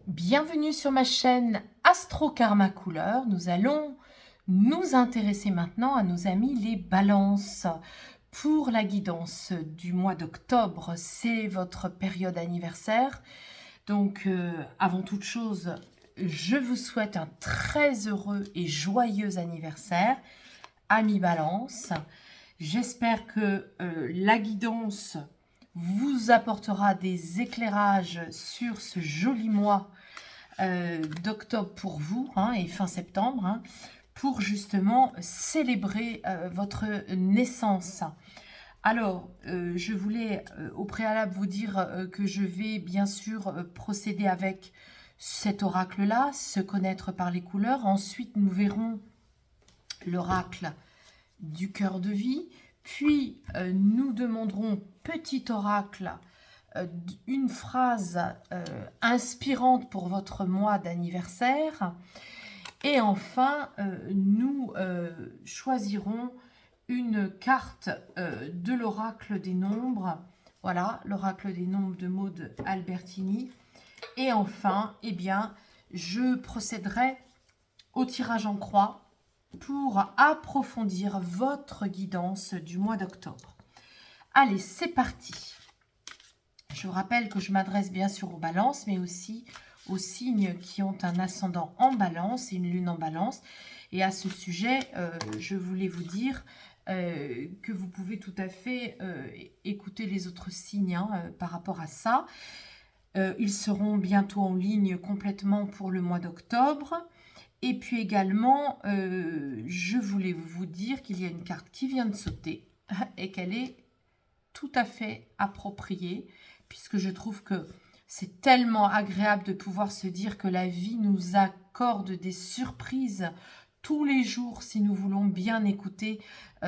Bienvenue sur ma chaîne Astro Karma Couleur. Nous allons nous intéresser maintenant à nos amis les balances. Pour la guidance du mois d'octobre, c'est votre période anniversaire. Donc, avant toute chose, je vous souhaite un très heureux et joyeux anniversaire, amis balance. J'espère que la guidance vous apportera des éclairages sur ce joli mois d'octobre pour vous et fin septembre pour justement célébrer votre naissance. Alors, je voulais au préalable vous dire que je vais bien sûr procéder avec cet oracle-là, se connaître par les couleurs. Ensuite, nous verrons l'oracle du cœur de vie. Puis, nous demanderons, petit oracle, une phrase inspirante pour votre mois d'anniversaire. Et enfin, nous choisirons une carte de l'oracle des nombres. Voilà, l'oracle des nombres de Maud Albertini. Et enfin, eh bien, je procéderai au tirage en croix pour approfondir votre guidance du mois d'octobre. Allez, c'est parti. Je vous rappelle que je m'adresse bien sûr aux balances, mais aussi aux signes qui ont un ascendant en balance et une lune en balance. Et à ce sujet, je voulais vous dire que vous pouvez tout à fait écouter les autres signes par rapport à ça. Ils seront bientôt en ligne complètement pour le mois d'octobre. Et puis également, je voulais vous dire qu'il y a une carte qui vient de sauter et qu'elle est tout à fait appropriée, puisque je trouve que c'est tellement agréable de pouvoir se dire que la vie nous accorde des surprises tous les jours si nous voulons bien écouter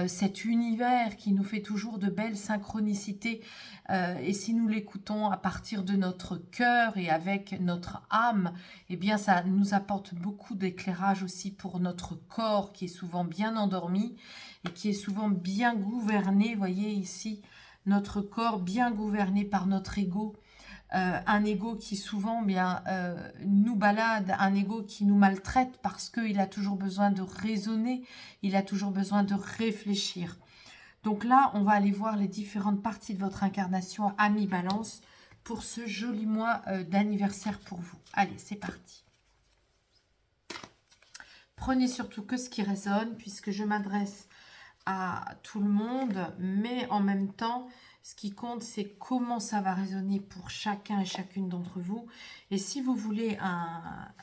cet univers qui nous fait toujours de belles synchronicités et si nous l'écoutons à partir de notre cœur et avec notre âme, eh bien ça nous apporte beaucoup d'éclairage aussi pour notre corps qui est souvent bien endormi et qui est souvent bien gouverné, voyez ici, notre corps bien gouverné par notre ego, un ego qui souvent nous balade, un ego qui nous maltraite parce qu'il a toujours besoin de raisonner, il a toujours besoin de réfléchir. Donc là, on va aller voir les différentes parties de votre incarnation, amis balance, pour ce joli mois d'anniversaire pour vous. Allez, c'est parti. Prenez surtout que ce qui résonne, puisque je m'adresse à tout le monde, mais en même temps, ce qui compte, c'est comment ça va résonner pour chacun et chacune d'entre vous. Et si vous voulez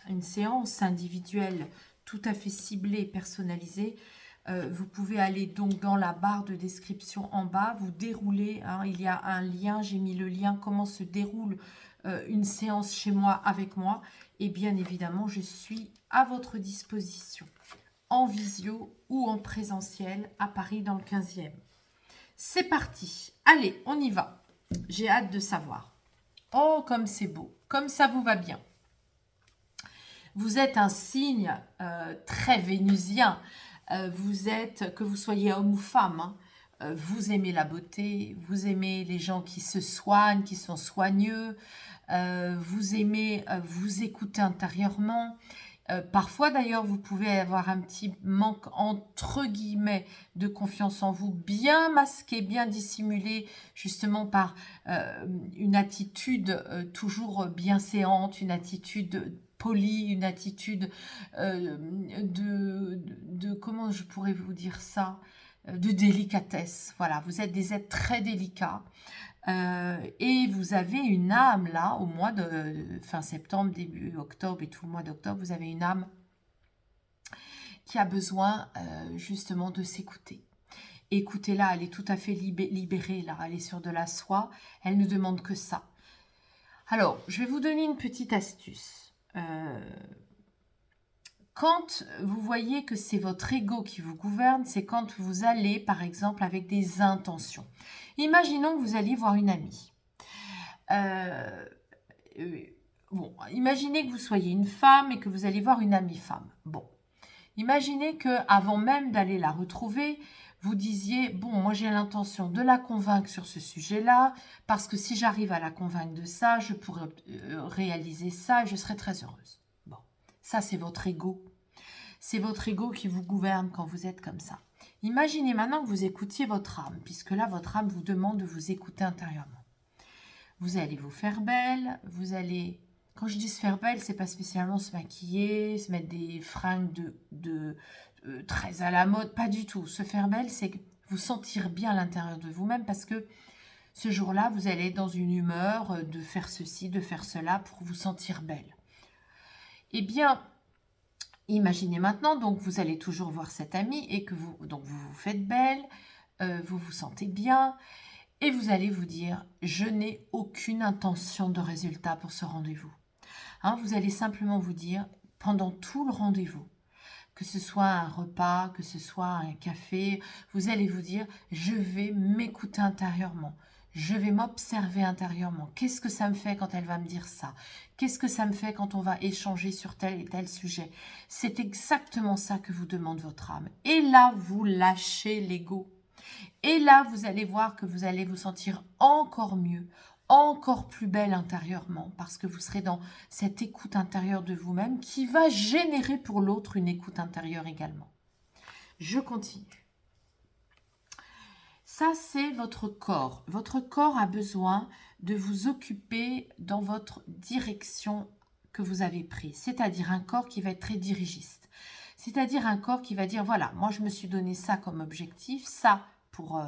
une séance individuelle tout à fait ciblée et personnalisée, vous pouvez aller donc dans la barre de description en bas, vous déroulez, il y a un lien, j'ai mis le lien, comment se déroule une séance chez moi, avec moi. Et bien évidemment, je suis à votre disposition, en visio ou en présentiel à Paris dans le 15e. C'est parti. Allez, on y va. J'ai hâte de savoir. Oh, comme c'est beau. Comme ça vous va bien. Vous êtes un signe très vénusien. Vous êtes, que vous soyez homme ou femme, vous aimez la beauté, vous aimez les gens qui se soignent, qui sont soigneux, vous aimez vous écouter intérieurement. Parfois d'ailleurs vous pouvez avoir un petit manque entre guillemets de confiance en vous, bien masqué, bien dissimulé justement par une attitude toujours bienséante, une attitude polie, une attitude comment je pourrais vous dire ça, de délicatesse. Voilà, vous êtes des êtres très délicats. Et vous avez une âme là, au mois de fin septembre, début octobre et tout le mois d'octobre, vous avez une âme qui a besoin justement de s'écouter. Écoutez-la, elle est tout à fait libérée là, elle est sur de la soie, elle ne demande que ça. Alors, je vais vous donner une petite astuce. Quand vous voyez que c'est votre ego qui vous gouverne, c'est quand vous allez, par exemple, avec des intentions. Imaginons que vous alliez voir une amie. Imaginez que vous soyez une femme et que vous allez voir une amie femme. Bon, imaginez que avant même d'aller la retrouver, vous disiez, bon, moi j'ai l'intention de la convaincre sur ce sujet-là, parce que si j'arrive à la convaincre de ça, je pourrais réaliser ça et je serai très heureuse. Bon, ça c'est votre ego. C'est votre ego qui vous gouverne quand vous êtes comme ça. Imaginez maintenant que vous écoutiez votre âme, puisque là, votre âme vous demande de vous écouter intérieurement. Vous allez vous faire belle, vous allez... Quand je dis se faire belle, c'est pas spécialement se maquiller, se mettre des fringues très à la mode, pas du tout. Se faire belle, c'est vous sentir bien à l'intérieur de vous-même parce que ce jour-là, vous allez être dans une humeur de faire ceci, de faire cela pour vous sentir belle. Eh bien, imaginez maintenant, donc vous allez toujours voir cette amie et que vous vous faites belle, vous vous sentez bien et vous allez vous dire « Je n'ai aucune intention de résultat pour ce rendez-vous ». Hein, vous allez simplement vous dire, pendant tout le rendez-vous, que ce soit un repas, que ce soit un café, vous allez vous dire, je vais m'écouter intérieurement, je vais m'observer intérieurement. Qu'est-ce que ça me fait quand elle va me dire ça? Qu'est-ce que ça me fait quand on va échanger sur tel et tel sujet? C'est exactement ça que vous demande votre âme. Et là, vous lâchez l'ego. Et là, vous allez voir que vous allez vous sentir encore mieux, encore plus belle intérieurement, parce que vous serez dans cette écoute intérieure de vous-même qui va générer pour l'autre une écoute intérieure également. Je continue. Ça, c'est votre corps. Votre corps a besoin de vous occuper dans votre direction que vous avez prise, c'est-à-dire un corps qui va être très dirigiste. C'est-à-dire un corps qui va dire, voilà, moi je me suis donné ça comme objectif, ça pour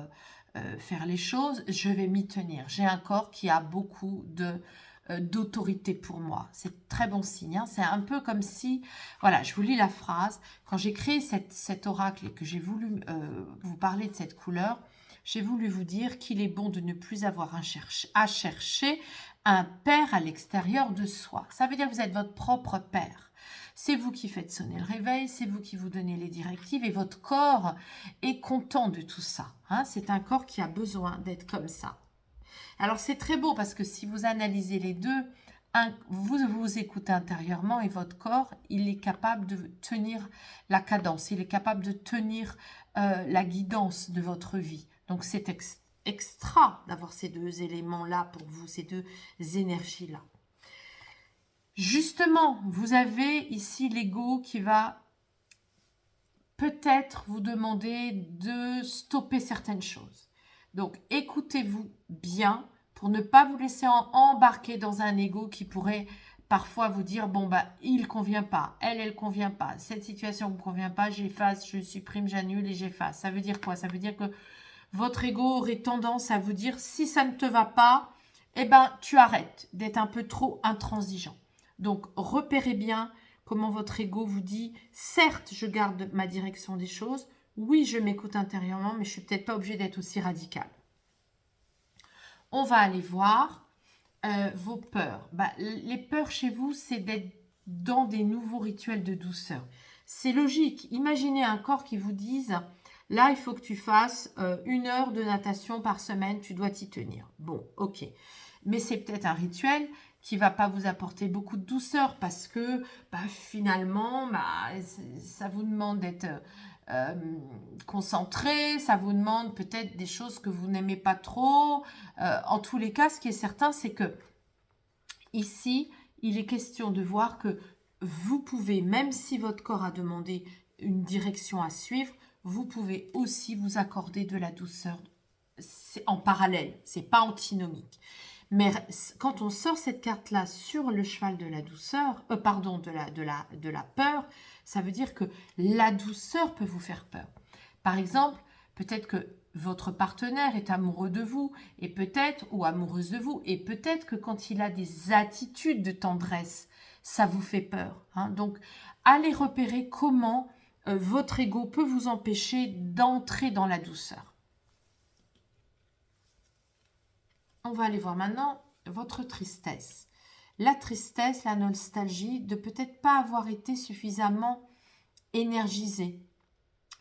faire les choses, je vais m'y tenir. J'ai un corps qui a beaucoup d'autorité pour moi. C'est très bon signe. Hein. C'est un peu comme si, voilà, je vous lis la phrase. Quand j'ai créé cet oracle et que j'ai voulu vous parler de cette couleur, j'ai voulu vous dire qu'il est bon de ne plus avoir à chercher un père à l'extérieur de soi. Ça veut dire que vous êtes votre propre père. C'est vous qui faites sonner le réveil, c'est vous qui vous donnez les directives et votre corps est content de tout ça. Hein. C'est un corps qui a besoin d'être comme ça. Alors c'est très beau parce que si vous analysez les deux, vous vous écoutez intérieurement et votre corps, il est capable de tenir la cadence, il est capable de tenir la guidance de votre vie. Donc c'est extra d'avoir ces deux éléments-là pour vous, ces deux énergies-là. Justement, vous avez ici l'ego qui va peut-être vous demander de stopper certaines choses. Donc, écoutez-vous bien pour ne pas vous laisser embarquer dans un ego qui pourrait parfois vous dire, bon, bah, il ne convient pas, elle convient pas, cette situation ne me convient pas, j'efface, je supprime, j'annule et j'efface. Ça veut dire quoi? Ça veut dire que votre ego aurait tendance à vous dire, si ça ne te va pas, eh ben, tu arrêtes d'être un peu trop intransigeant. Donc, repérez bien comment votre ego vous dit, certes, je garde ma direction des choses, oui, je m'écoute intérieurement, mais je ne suis peut-être pas obligée d'être aussi radicale. On va aller voir vos peurs. Bah, les peurs chez vous, c'est d'être dans des nouveaux rituels de douceur. C'est logique. Imaginez un corps qui vous dise, là, il faut que tu fasses 1 heure de natation par semaine, tu dois t'y tenir. Bon, ok. Mais c'est peut-être un rituel qui ne va pas vous apporter beaucoup de douceur parce que finalement, ça vous demande d'être concentré, ça vous demande peut-être des choses que vous n'aimez pas trop. En tous les cas, ce qui est certain, c'est que ici, il est question de voir que vous pouvez, même si votre corps a demandé une direction à suivre, vous pouvez aussi vous accorder de la douceur. C'est en parallèle, c'est pas antinomique. Mais quand on sort cette carte-là sur le cheval de la douceur, de la peur, ça veut dire que la douceur peut vous faire peur. Par exemple, peut-être que votre partenaire est amoureux de vous, et peut-être, ou amoureuse de vous, et peut-être que quand il a des attitudes de tendresse, ça vous fait peur. Hein. Donc, allez repérer comment votre ego peut vous empêcher d'entrer dans la douceur. On va aller voir maintenant votre tristesse. La tristesse, la nostalgie de peut-être pas avoir été suffisamment énergisé,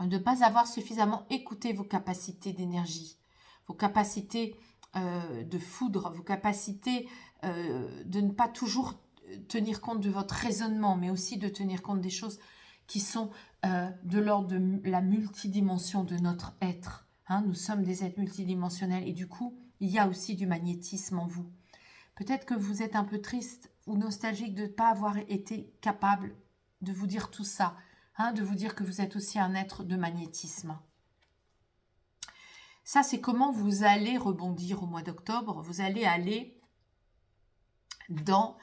de ne pas avoir suffisamment écouté vos capacités d'énergie, vos capacités de foudre, vos capacités de ne pas toujours tenir compte de votre raisonnement, mais aussi de tenir compte des choses qui sont de l'ordre de la multidimension de notre être. Hein, nous sommes des êtres multidimensionnels et du coup, il y a aussi du magnétisme en vous. Peut-être que vous êtes un peu triste ou nostalgique de ne pas avoir été capable de vous dire tout ça, hein, de vous dire que vous êtes aussi un être de magnétisme. Ça, c'est comment vous allez rebondir au mois d'octobre. Vous allez aller dans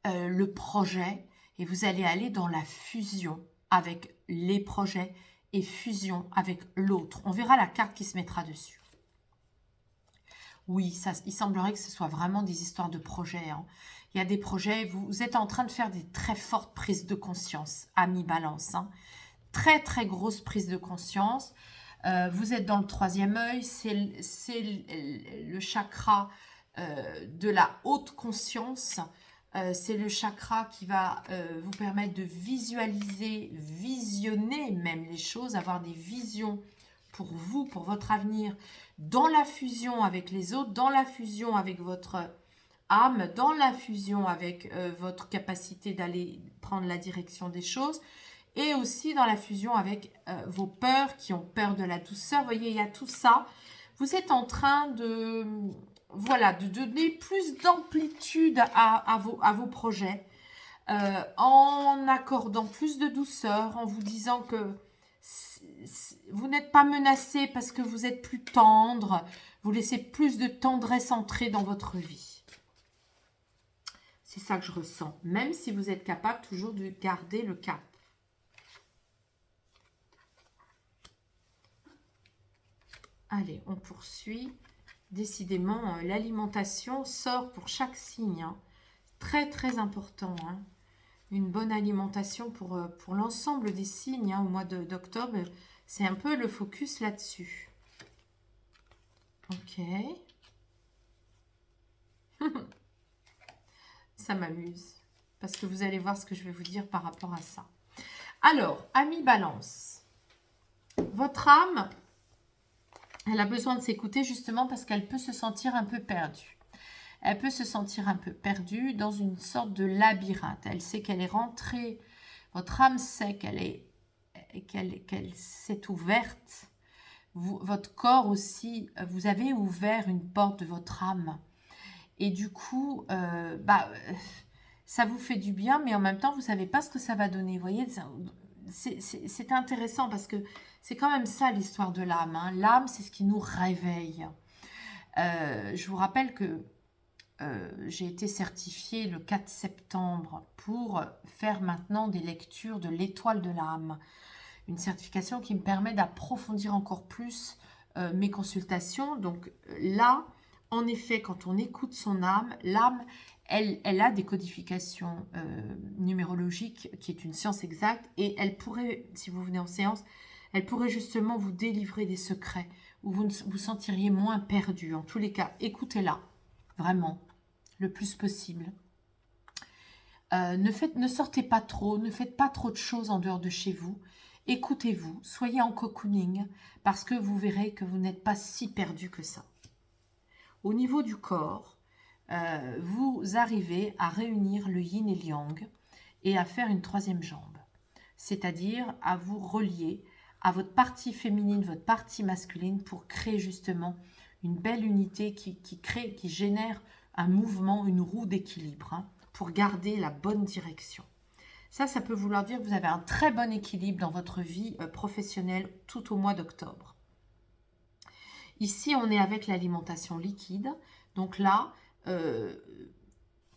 le projet et vous allez aller dans la fusion avec les projets et fusion avec l'autre. On verra la carte qui se mettra dessus. Oui, ça, il semblerait que ce soit vraiment des histoires de projets. Hein. Il y a des projets, vous êtes en train de faire des très fortes prises de conscience, amis Balance. Hein. Très, très grosse prise de conscience. Vous êtes dans le troisième œil, c'est le chakra de la haute conscience. C'est le chakra qui va vous permettre de visualiser, visionner même les choses, avoir des visions pour vous, pour votre avenir, dans la fusion avec les autres, dans la fusion avec votre âme, dans la fusion avec votre capacité d'aller prendre la direction des choses, et aussi dans la fusion avec vos peurs qui ont peur de la douceur. Vous voyez, il y a tout ça. Vous êtes en train de, voilà, de donner plus d'amplitude à vos projets, en accordant plus de douceur, en vous disant que vous n'êtes pas menacé parce que vous êtes plus tendre, vous laissez plus de tendresse entrer dans votre vie. C'est ça que je ressens, même si vous êtes capable toujours de garder le cap. Allez, on poursuit. Décidément, l'alimentation sort pour chaque signe. Hein. Très, très important. Hein. Une bonne alimentation pour l'ensemble des signes hein, au mois d'octobre. C'est un peu le focus là-dessus. Ok. Ça m'amuse. Parce que vous allez voir ce que je vais vous dire par rapport à ça. Alors, amis Balance. Votre âme... Elle a besoin de s'écouter justement parce qu'elle peut se sentir un peu perdue. Elle peut se sentir un peu perdue dans une sorte de labyrinthe. Elle sait qu'elle est rentrée, votre âme sait qu'elle s'est ouverte. Votre corps aussi, vous avez ouvert une porte de votre âme. Et du coup, ça vous fait du bien, mais en même temps, vous ne savez pas ce que ça va donner. Vous voyez, c'est intéressant parce que c'est quand même ça l'histoire de l'âme. Hein. L'âme, c'est ce qui nous réveille. Je vous rappelle que j'ai été certifiée le 4 septembre pour faire maintenant des lectures de l'étoile de l'âme. Une certification qui me permet d'approfondir encore plus mes consultations. Donc là, en effet, quand on écoute son âme, l'âme, elle a des codifications numérologiques, qui est une science exacte, et elle pourrait, si vous venez en séance, elle pourrait justement vous délivrer des secrets, où vous vous sentiriez moins perdu. En tous les cas, écoutez-la, vraiment, le plus possible. Ne sortez pas trop, ne faites pas trop de choses en dehors de chez vous. Écoutez-vous, soyez en cocooning, parce que vous verrez que vous n'êtes pas si perdu que ça. Au niveau du corps, vous arrivez à réunir le yin et le yang et à faire une troisième jambe. C'est-à-dire à vous relier à votre partie féminine, votre partie masculine pour créer justement une belle unité qui génère un mouvement, une roue d'équilibre hein, pour garder la bonne direction. Ça peut vouloir dire que vous avez un très bon équilibre dans votre vie professionnelle tout au mois d'octobre. Ici, on est avec l'alimentation liquide. Donc là,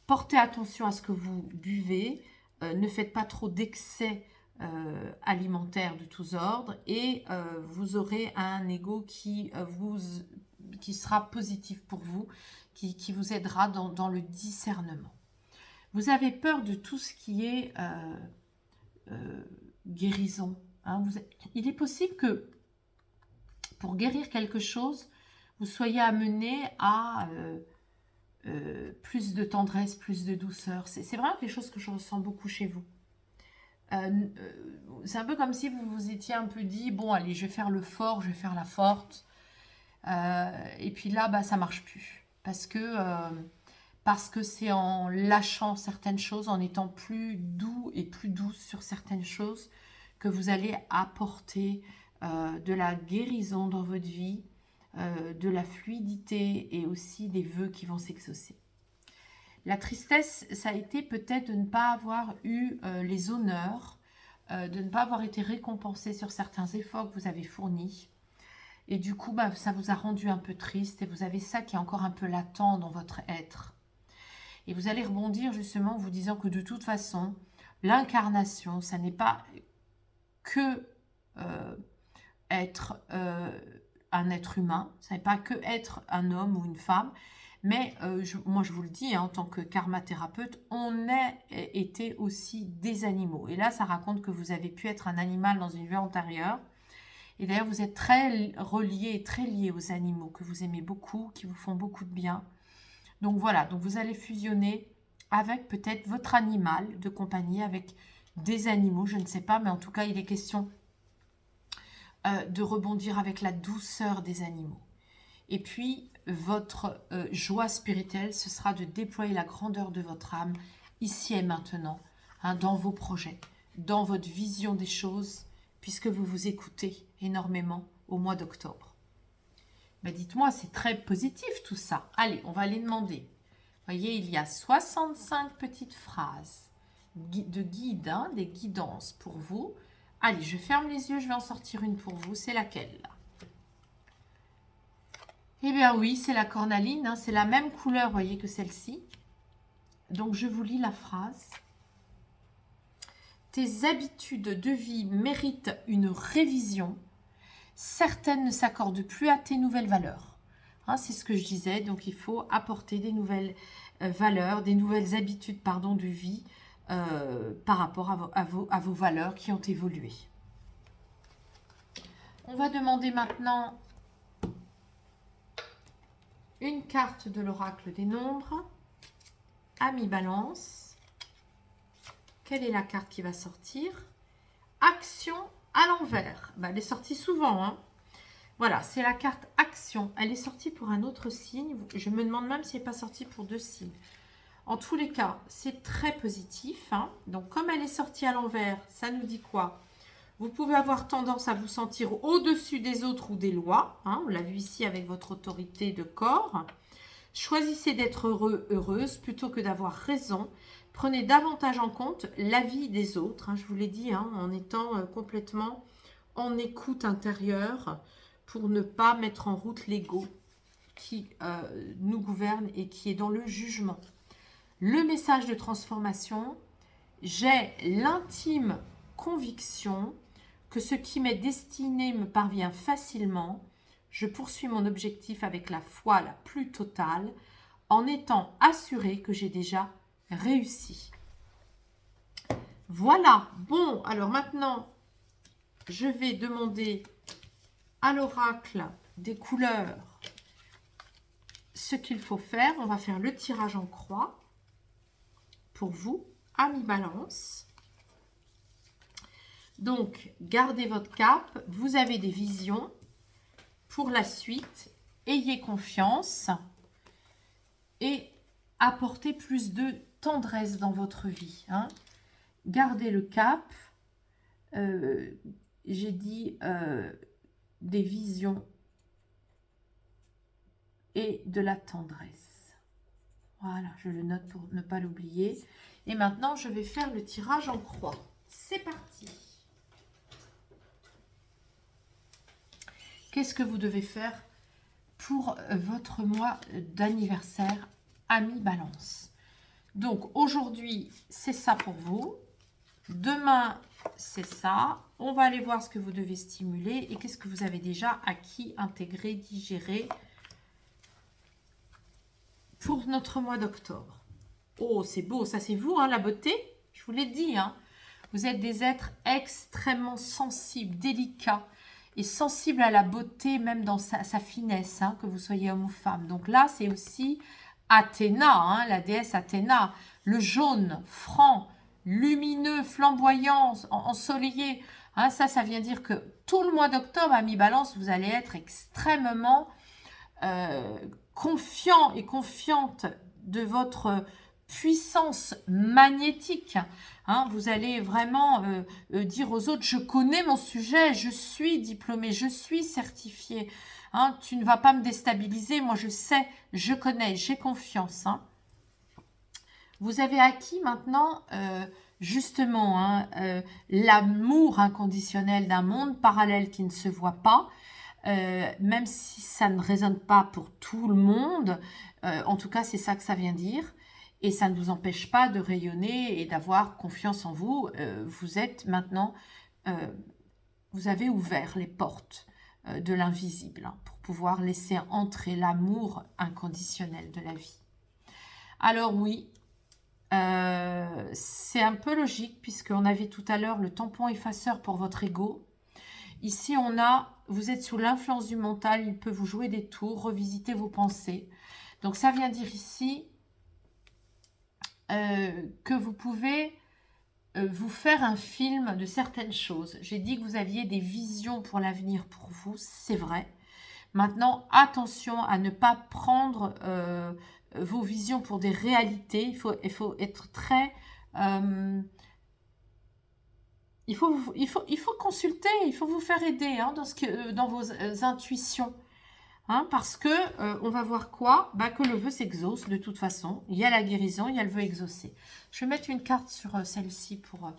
portez attention à ce que vous buvez. Ne faites pas trop d'excès alimentaires de tous ordres. Et vous aurez un ego qui sera positif pour vous, qui vous aidera dans le discernement. Vous avez peur de tout ce qui est guérison. Hein. Il est possible que pour guérir quelque chose, vous soyez amené à plus de tendresse, plus de douceur. C'est vraiment quelque chose que je ressens beaucoup chez vous. C'est un peu comme si vous vous étiez un peu dit, bon allez, je vais faire le fort, je vais faire la forte. Et puis là, ça marche plus. Parce que c'est en lâchant certaines choses, en étant plus doux et plus douce sur certaines choses, que vous allez apporter de la guérison dans votre vie, de la fluidité et aussi des vœux qui vont s'exaucer. La tristesse, ça a été peut-être de ne pas avoir eu les honneurs, de ne pas avoir été récompensé sur certains efforts que vous avez fournis. Et du coup, ça vous a rendu un peu triste et vous avez ça qui est encore un peu latent dans votre être. Et vous allez rebondir justement en vous disant que de toute façon, l'incarnation, ça n'est pas que être un être humain, ça n'est pas que être un homme ou une femme, mais moi je vous le dis, en tant que karma-thérapeute, on a été aussi des animaux. Et là, ça raconte que vous avez pu être un animal dans une vie antérieure. Et d'ailleurs, vous êtes très relié, très lié aux animaux que vous aimez beaucoup, qui vous font beaucoup de bien. Donc voilà, donc vous allez fusionner avec peut-être votre animal de compagnie, avec des animaux, je ne sais pas, mais en tout cas, il est question de rebondir avec la douceur des animaux. Et puis, votre joie spirituelle, ce sera de déployer la grandeur de votre âme, ici et maintenant, dans vos projets, dans votre vision des choses, puisque vous vous écoutez énormément au mois d'octobre. Dites-moi, c'est très positif tout ça. Allez, on va aller demander. Vous voyez, il y a 65 petites phrases de guide, des guidances pour vous. Allez, je ferme les yeux, je vais en sortir une pour vous. C'est laquelle là? Eh bien oui, c'est la cornaline, c'est la même couleur, vous voyez, que celle-ci. Donc je vous lis la phrase. Tes habitudes de vie méritent une révision. Certaines ne s'accordent plus à tes nouvelles valeurs. C'est ce que je disais, donc il faut apporter des nouvelles valeurs, des nouvelles habitudes de vie par rapport à vos valeurs qui ont évolué. On va demander maintenant une carte de l'oracle des nombres. Ami Balance. Quelle est la carte qui va sortir? Action à l'envers. Elle est sortie souvent. Voilà, c'est la carte action. Elle est sortie pour un autre signe. Je me demande même si elle n'est pas sortie pour 2 signes. En tous les cas, c'est très positif. Donc, comme elle est sortie à l'envers, ça nous dit quoi? Vous pouvez avoir tendance à vous sentir au-dessus des autres ou des lois. On l'a vu ici avec votre autorité de corps. Choisissez d'être heureux, heureuse, plutôt que d'avoir raison. Prenez davantage en compte l'avis des autres. Je vous l'ai dit, en étant complètement en écoute intérieure pour ne pas mettre en route l'ego qui nous gouverne et qui est dans le jugement. Le message de transformation, j'ai l'intime conviction que ce qui m'est destiné me parvient facilement. Je poursuis mon objectif avec la foi la plus totale, en étant assuré que j'ai déjà réussi. Voilà. Bon, alors maintenant, je vais demander à l'oracle des couleurs ce qu'il faut faire. On va faire le tirage en croix pour vous, ami Balance. Donc, gardez votre cap. Vous avez des visions pour la suite. Ayez confiance et apportez plus de tendresse dans votre vie. Gardez le cap. J'ai dit des visions et de la tendresse. Voilà, je le note pour ne pas l'oublier. Et maintenant, je vais faire le tirage en croix. C'est parti. Qu'est-ce que vous devez faire pour votre mois d'anniversaire, ami Balance? Donc, aujourd'hui, c'est ça pour vous. Demain, c'est ça. On va aller voir ce que vous devez stimuler et qu'est-ce que vous avez déjà acquis, intégré, digéré pour notre mois d'octobre. Oh, c'est beau. Ça, c'est vous, la beauté. Je vous l'ai dit. Vous êtes des êtres extrêmement sensibles, délicats et sensibles à la beauté, même dans sa finesse, que vous soyez homme ou femme. Donc là, c'est aussi Athéna, la déesse Athéna. Le jaune, franc, lumineux, flamboyant, ensoleillé. Ça vient dire que tout le mois d'octobre, ami Balance, vous allez être extrêmement confiant et confiante de votre puissance magnétique. Hein, vous allez vraiment dire aux autres, je connais mon sujet, je suis diplômée, je suis certifiée. Hein, tu ne vas pas me déstabiliser, moi je sais, je connais, j'ai confiance. Hein. Vous avez acquis maintenant, justement, hein, l'amour inconditionnel d'un monde parallèle qui ne se voit pas, même si ça ne résonne pas pour tout le monde, en tout cas c'est ça que ça vient dire, et ça ne vous empêche pas de rayonner et d'avoir confiance en vous. Vous êtes maintenant, vous avez ouvert les portes de l'invisible hein, pour pouvoir laisser entrer l'amour inconditionnel de la vie. Alors oui, c'est un peu logique puisqu'on avait tout à l'heure le tampon effaceur pour votre ego. Ici, on a, vous êtes sous l'influence du mental, il peut vous jouer des tours, revisiter vos pensées. Donc, ça vient dire ici que vous pouvez vous faire un film de certaines choses. J'ai dit que vous aviez des visions pour l'avenir pour vous, c'est vrai. Maintenant, attention à ne pas prendre vos visions pour des réalités. Il faut être très... il faut consulter, il faut vous faire aider hein, dans vos intuitions. Hein, parce que on va voir quoi bah, que le vœu s'exauce de toute façon. Il y a la guérison, il y a le vœu exaucé. Je vais mettre une carte sur celle-ci pour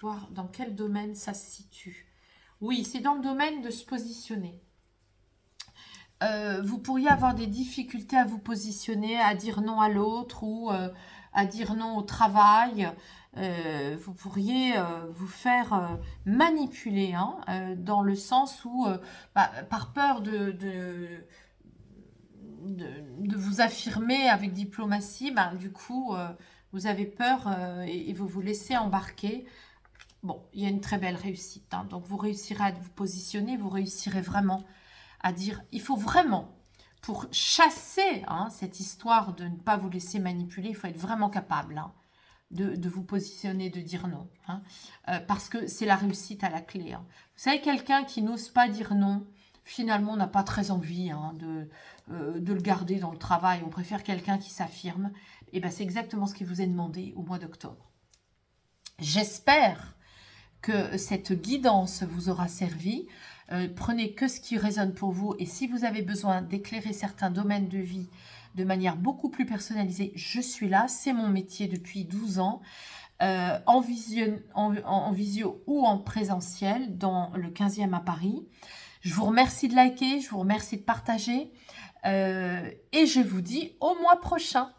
voir dans quel domaine ça se situe. Oui, c'est dans le domaine de se positionner. Vous pourriez avoir des difficultés à vous positionner, à dire non à l'autre ou à dire non au travail. Vous pourriez vous faire manipuler hein, dans le sens où, par peur de vous affirmer avec diplomatie, du coup, vous avez peur et vous vous laissez embarquer. Bon, il y a une très belle réussite. Hein, donc, vous réussirez à vous positionner, vous réussirez vraiment à dire, il faut vraiment, pour chasser hein, cette histoire de ne pas vous laisser manipuler, il faut être vraiment capable hein, de vous positionner, de dire non. Hein, parce que c'est la réussite à la clé. Hein. Vous savez, quelqu'un qui n'ose pas dire non, finalement, n'a pas très envie hein, de le garder dans le travail. On préfère quelqu'un qui s'affirme. Et ben, c'est exactement ce qui vous est demandé au mois d'octobre. J'espère que cette guidance vous aura servi. Prenez que ce qui résonne pour vous et si vous avez besoin d'éclairer certains domaines de vie de manière beaucoup plus personnalisée, je suis là, c'est mon métier depuis 12 ans, en visio ou en présentiel dans le 15e à Paris. Je vous remercie de liker, je vous remercie de partager et je vous dis au mois prochain.